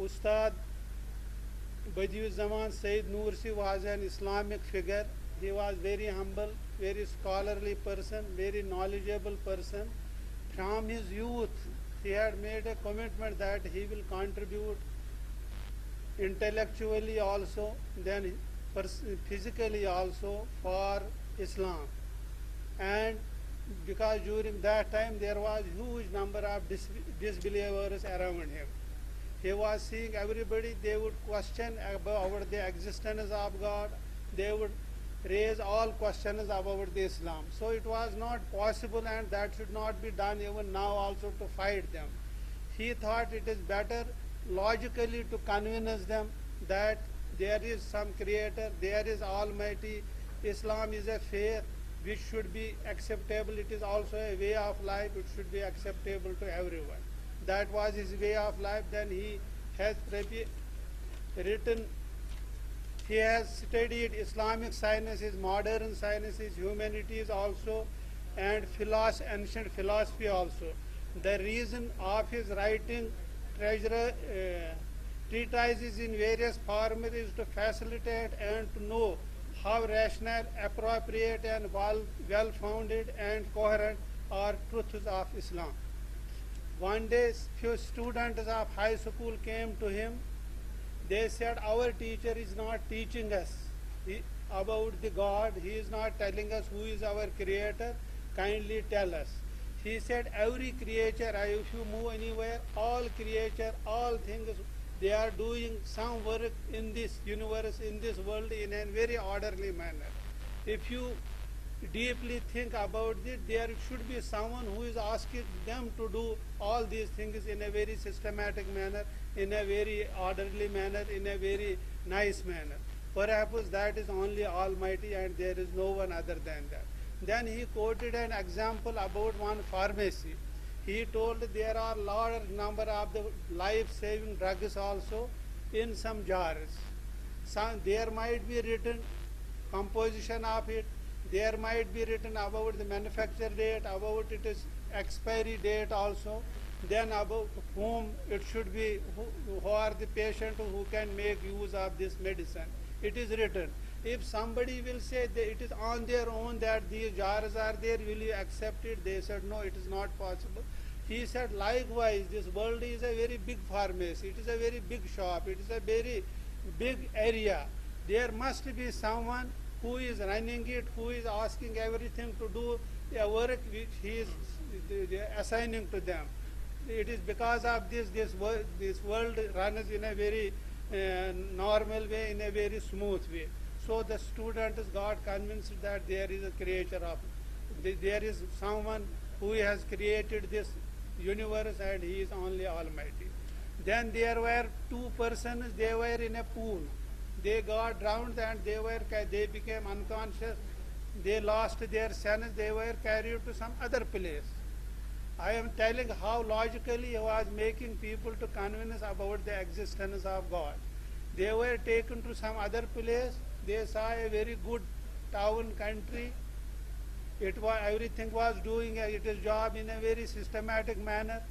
Ustad Badiuzzzaman Sayyid Nursi was an Islamic figure. He was very humble, very scholarly person, very knowledgeable person. From his youth, he had made a commitment that he will contribute intellectually also, then physically also for Islam. And because during that time there was huge number of disbelievers around him. He was seeing everybody, they would question about the existence of God, they would raise all questions about the Islam. So it was not possible, and that should not be done even now also, to fight them. He thought it is better logically to convince them that there is some creator, there is Almighty, Islam is a faith which should be acceptable, it is also a way of life, it should be acceptable to everyone. That was his way of life. Then he has written, he has studied Islamic sciences, modern sciences, humanities also, and ancient philosophy also. The reason of his writing treatises in various forms is to facilitate and to know how rational, appropriate, and well-founded and coherent are truths of Islam. One day, few students of high school came to him. They said, our teacher is not teaching us about the God. He is not telling us who is our creator. Kindly tell us. He said, every creature, if you move anywhere, all creature, all things, they are doing some work in this universe, in this world, in a very orderly manner. If you deeply think about it, there should be someone who is asking them to do all these things in a very systematic manner, in a very orderly manner, in a very nice manner. Perhaps that is only Almighty, and there is no one other than that. Then he quoted an example about one pharmacy. He told there are large number of the life-saving drugs also in some jars. There might be written composition of it, there might be written about the manufacture date, about its expiry date also, then about whom it should be, who are the patient who can make use of this medicine. It is written. If somebody will say that it is on their own that these jars are there, will you accept it? They said, no, it is not possible. He said, likewise, this world is a very big pharmacy, it is a very big shop, it is a very big area. There must be someone who is running it, who is asking everything to do a work which he is assigning to them. It is because of this world runs in a very normal way, in a very smooth way. So the students got convinced that there is a creator of, there is someone who has created this universe, and he is only Almighty. Then there were two persons, they were in a pool. They got drowned and they became unconscious. They lost their sense. They were carried to some other place. I am telling how logically he was making people to convince about the existence of God. They were taken to some other place. They saw a very good town, country. Everything was doing its job in a very systematic manner.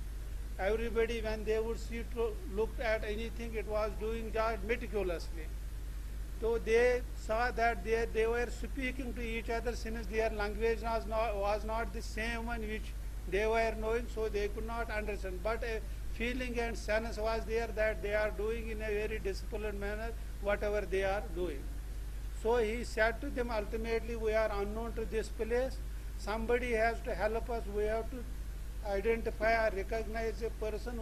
Everybody, when they would see to look at anything, it was doing job meticulously. So they saw that they were speaking to each other, since their language was not the same one which they were knowing, so they could not understand. But a feeling and sense was there that they are doing in a very disciplined manner whatever they are doing. So he said to them, ultimately, we are unknown to this place. Somebody has to help us. We have to identify or recognize a person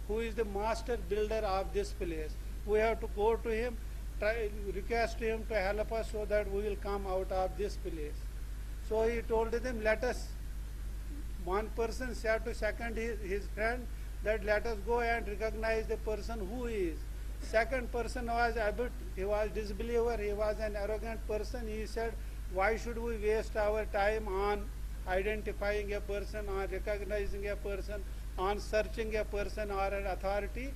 who is the master builder of this place. We have to go to him, request him to help us so that we will come out of this place. So he told them, let us. One person said to his friend that let us go and recognize the person who he is. Second person was he was disbeliever, he was an arrogant person. He said, why should we waste our time on identifying a person, on recognizing a person, on searching a person or an authority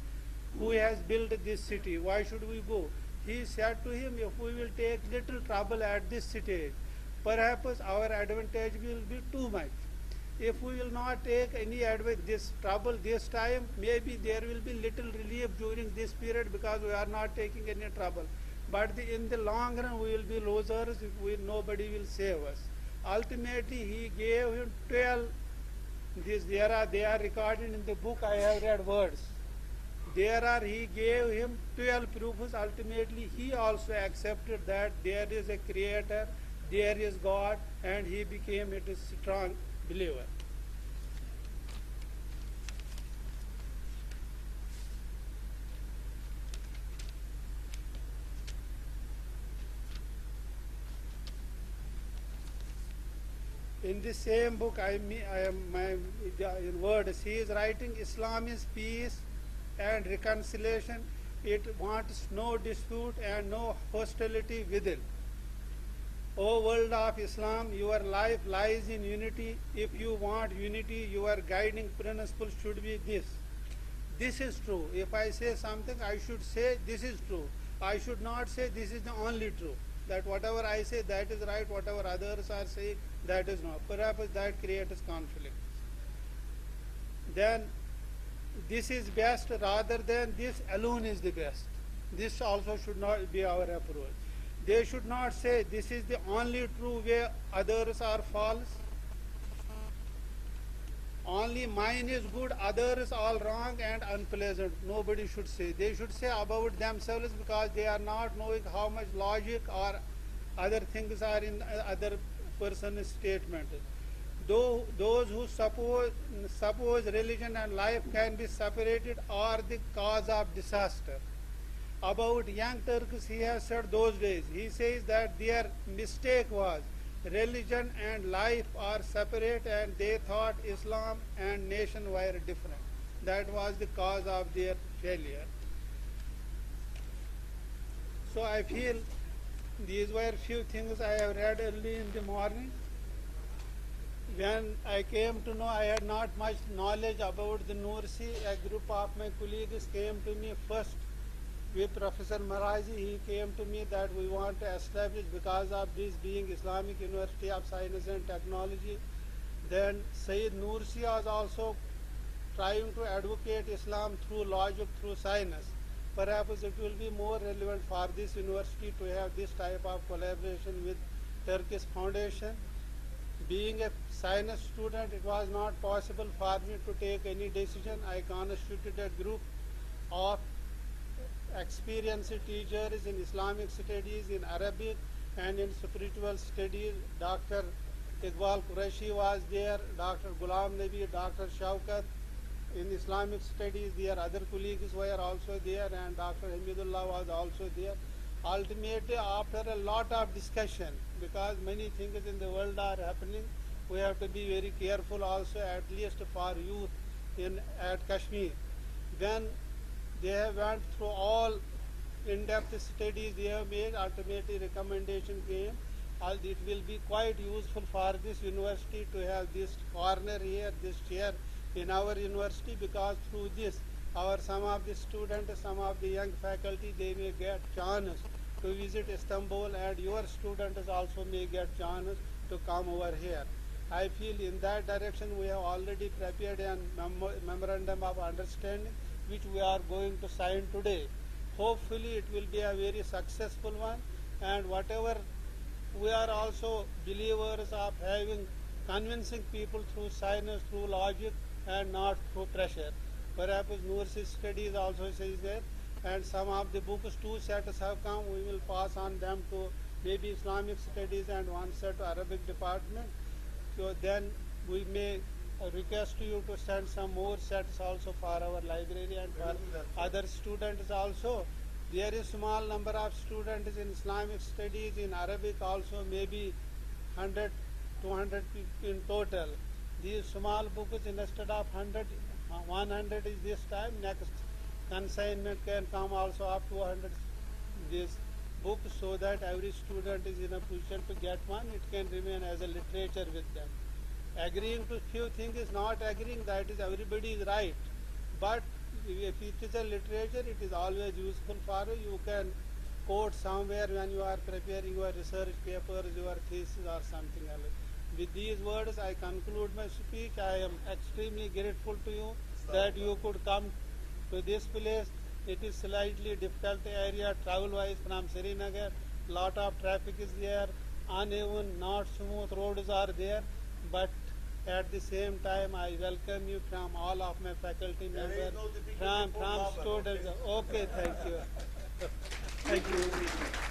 who has built this city? Why should we go? He said to him, if we will take little trouble at this stage, perhaps our advantage will be too much. If we will not take any this trouble this time, maybe there will be little relief during this period because we are not taking any trouble. But in the long run, we will be losers if nobody will save us. Ultimately, he gave him 12. They are recorded in the book. I have read words. He gave him 12 proofs. Ultimately, he also accepted that there is a creator, there is God, and he became a strong believer. In the same book, in words, he is writing, Islam is peace and reconciliation. It wants no dispute and no hostility within. O world of Islam, your life lies in unity. If you want unity, your guiding principle should be this. This is true. If I say something, I should say this is true. I should not say this is the only true. That whatever I say, that is right. Whatever others are saying, that is not. Perhaps that creates conflict. Then this is best rather than this alone is the best. This also should not be our approach. They should not say this is the only true way, others are false. Only mine is good, others all wrong and unpleasant. Nobody should say. They should say about themselves because they are not knowing how much logic or other things are in other person's statement. Those who suppose religion and life can be separated are the cause of disaster. About young Turks, he has said those days, he says that their mistake was religion and life are separate and they thought Islam and nation were different. That was the cause of their failure. So I feel these were few things I have read early in the morning. When I came to know, I had not much knowledge about the Nursi. A group of my colleagues came to me first with Professor Marazi. He came to me that we want to establish, because of this being Islamic University of Science and Technology. Then Sayyid Nursi was also trying to advocate Islam through logic, through science. Perhaps it will be more relevant for this university to have this type of collaboration with Turkish Foundation. Being a science student, it was not possible for me to take any decision. I constituted a group of experienced teachers in Islamic studies, in Arabic and in spiritual studies. Dr. Iqbal Qureshi was there, Dr. Ghulam Nabi, Dr. Shaukat. In Islamic studies, their other colleagues were also there, and Dr. Hamidullah was also there. Ultimately, after a lot of discussion, because many things in the world are happening, we have to be very careful also, at least for youth at Kashmir. Then they have went through all in-depth studies they have made. Ultimately, recommendation came. It will be quite useful for this university to have this corner here, this chair in our university, because through this, some of the students, some of the young faculty, they may get chance to visit Istanbul, and your students also may get chance to come over here. I feel in that direction we have already prepared a memorandum of understanding, which we are going to sign today. Hopefully it will be a very successful one, and whatever we are also believers of having convincing people through science, through logic, and not through pressure. Perhaps Nursi studies also says that, and some of the books, 2 sets have come. We will pass on them to maybe Islamic studies and 1 set to Arabic department. So then we may request you to send some more sets also for our library and for other students also. There is small number of students in Islamic studies, in Arabic also, maybe 100, 200 in total. These small books, instead of 100, 100 is this time. Next consignment can come also up to 100 this book, so that every student is in a position to get one. It can remain as a literature with them. Agreeing to few things is not agreeing that is everybody is right, but if it is a literature, it is always useful for you. You can quote somewhere when you are preparing your research papers, your thesis or something else. With these words, I conclude my speech. I am extremely grateful to you that you could come to this place. It is slightly difficult area travel-wise from Srinagar. Lot of traffic is there. Uneven, not smooth roads are there. But at the same time, I welcome you from all of my faculty members, from students. Okay, thank you. Thank you.